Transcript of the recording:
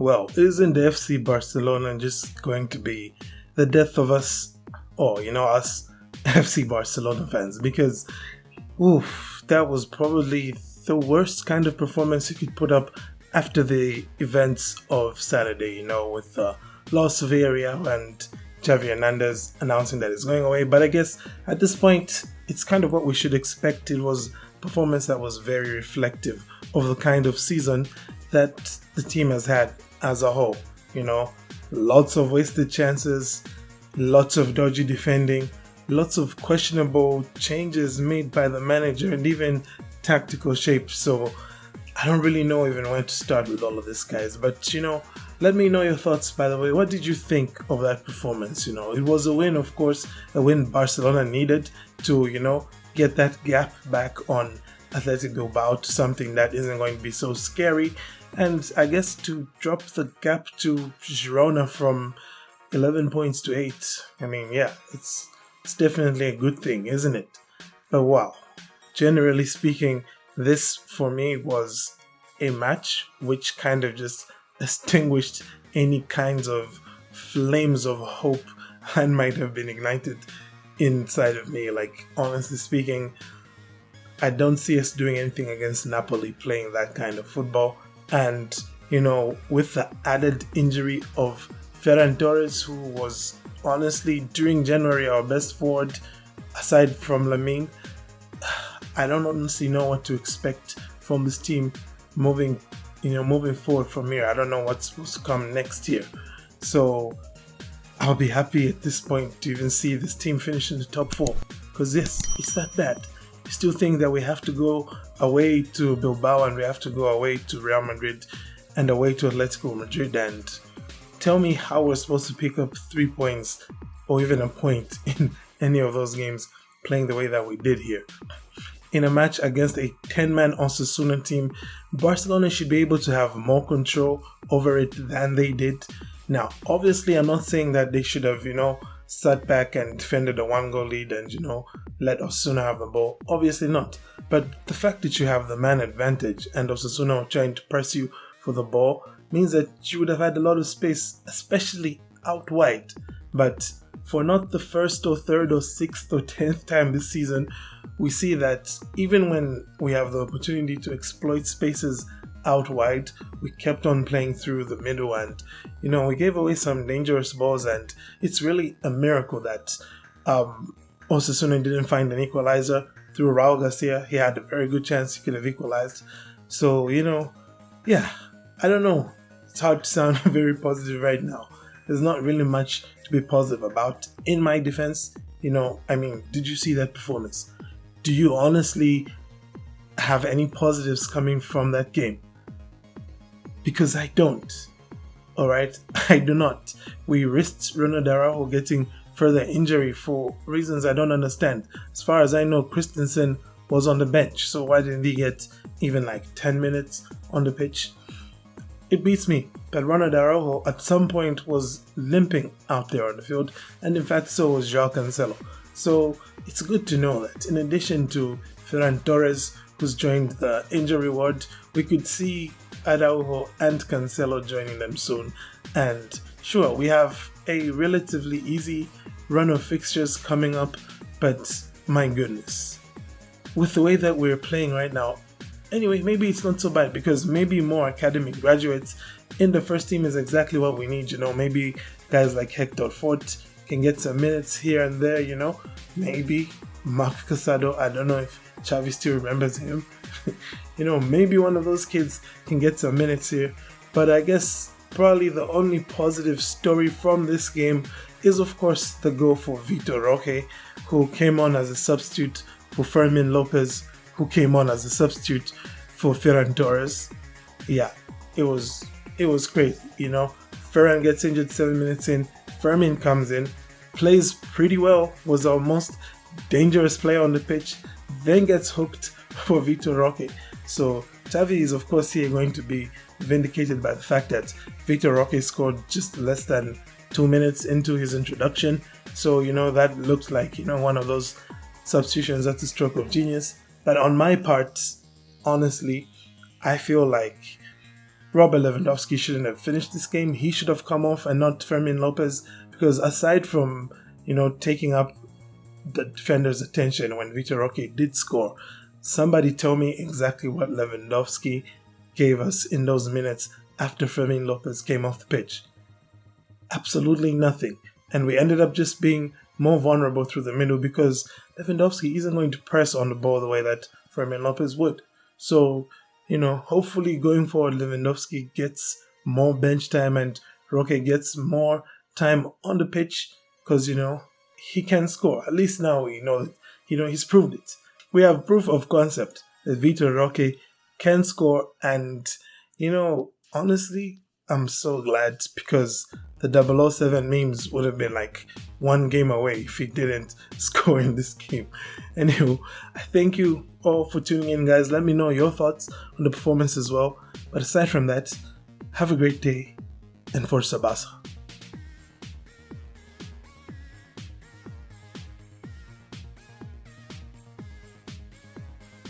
Well, isn't the FC Barcelona just going to be the death of us, or us FC Barcelona fans? Because, oof, that was probably the worst kind of performance you could put up after the events of Saturday, with the loss of Villarreal and Xavi Hernandez announcing that he's going away. But I guess at this point, it's kind of what we should expect. It was a performance that was very reflective of the kind of season that the team has had as a whole. Lots of wasted chances, lots of dodgy defending, lots of questionable changes made by the manager, and even tactical shapes. So I don't really know even where to start with all of this, guys. But let me know your thoughts, by the way. What did you think of that performance? It was a win, of course, a win Barcelona needed to, get that gap back on Athletic Bilbao to something that isn't going to be so scary. And I guess to drop the gap to Girona from 11 points to 8. I mean, yeah, it's definitely a good thing, isn't it? But wow, generally speaking, this for me was a match which kind of just extinguished any kinds of flames of hope that might have been ignited inside of me. Like, honestly speaking, I don't see us doing anything against Napoli playing that kind of football. And, with the added injury of Ferran Torres, who was honestly during January our best forward aside from Lamine, I don't honestly know what to expect from this team moving forward from here. I don't know what's supposed to come next year. So I'll be happy at this point to even see this team finish in the top 4. Because yes, it's that bad. I still think that we have to go away to Bilbao and we have to go away to Real Madrid and away to Atletico Madrid, and tell me how we're supposed to pick up 3 points or even a point in any of those games playing the way that we did here. In a match against a 10-man Osasuna team, Barcelona should be able to have more control over it than they did. Now, obviously, I'm not saying that they should have, sat back and defended a 1-goal lead and, let Osasuna have the ball. Obviously not. But the fact that you have the man advantage and Osasuna are trying to press you for the ball means that you would have had a lot of space, especially out wide. But for not the first or third or sixth or 10th time this season, we see that even when we have the opportunity to exploit spaces out wide, we kept on playing through the middle, and we gave away some dangerous balls. And it's really a miracle that Osasuna didn't find an equalizer through Raul Garcia. He had a very good chance he could have equalized. So yeah, I don't know, it's hard to sound very positive right now. There's not really much to be positive about. In my defense, did you see that performance? Do you honestly have any positives coming from that game? Because I don't. Alright, I do not. We risked Ronald Araujo getting further injury for reasons I don't understand. As far as I know, Christensen was on the bench, so why didn't he get even 10 minutes on the pitch? It beats me that Ronald Araujo at some point was limping out there on the field, and in fact so was João Cancelo. So it's good to know that in addition to Ferran Torres, who's joined the injury ward, we could see Araujo and Cancelo joining them soon. And sure, we have a relatively easy run of fixtures coming up, but my goodness, with the way that we're playing right now, anyway, maybe it's not so bad, because maybe more academy graduates in the first team is exactly what we need. Maybe guys like Hector Fort can get some minutes here and there. Maybe Marc Casado, I don't know if Xavi still remembers him. Maybe one of those kids can get some minutes here. But I guess probably the only positive story from this game is, of course, the goal for Vitor Roque, who came on as a substitute for Fermin Lopez, who came on as a substitute for Ferran Torres. Yeah, it was crazy. Ferran gets injured 7 minutes in, Fermin comes in, plays pretty well, was our most dangerous player on the pitch, then gets hooked for Vitor Roque. So Xavi is of course here going to be vindicated by the fact that Vitor Roque scored just less than 2 minutes into his introduction. So that looks like one of those substitutions that's a stroke of genius. But on my part, honestly, I feel like Robert Lewandowski shouldn't have finished this game. He should have come off and not Fermin Lopez, because aside from, taking up the defender's attention when Vitor Roque did score, somebody tell me exactly what Lewandowski gave us in those minutes after Fermin Lopez came off the pitch. Absolutely nothing. And we ended up just being more vulnerable through the middle because Lewandowski isn't going to press on the ball the way that Fermin Lopez would. So, hopefully going forward, Lewandowski gets more bench time and Roque gets more time on the pitch because, he can score. At least now we know that, he's proved it. We have proof of concept that Vitor Roque can score, and, honestly, I'm so glad because the 007 memes would have been like one game away if he didn't score in this game. Anyway, I thank you all for tuning in, guys. Let me know your thoughts on the performance as well. But aside from that, have a great day and Forza Barca.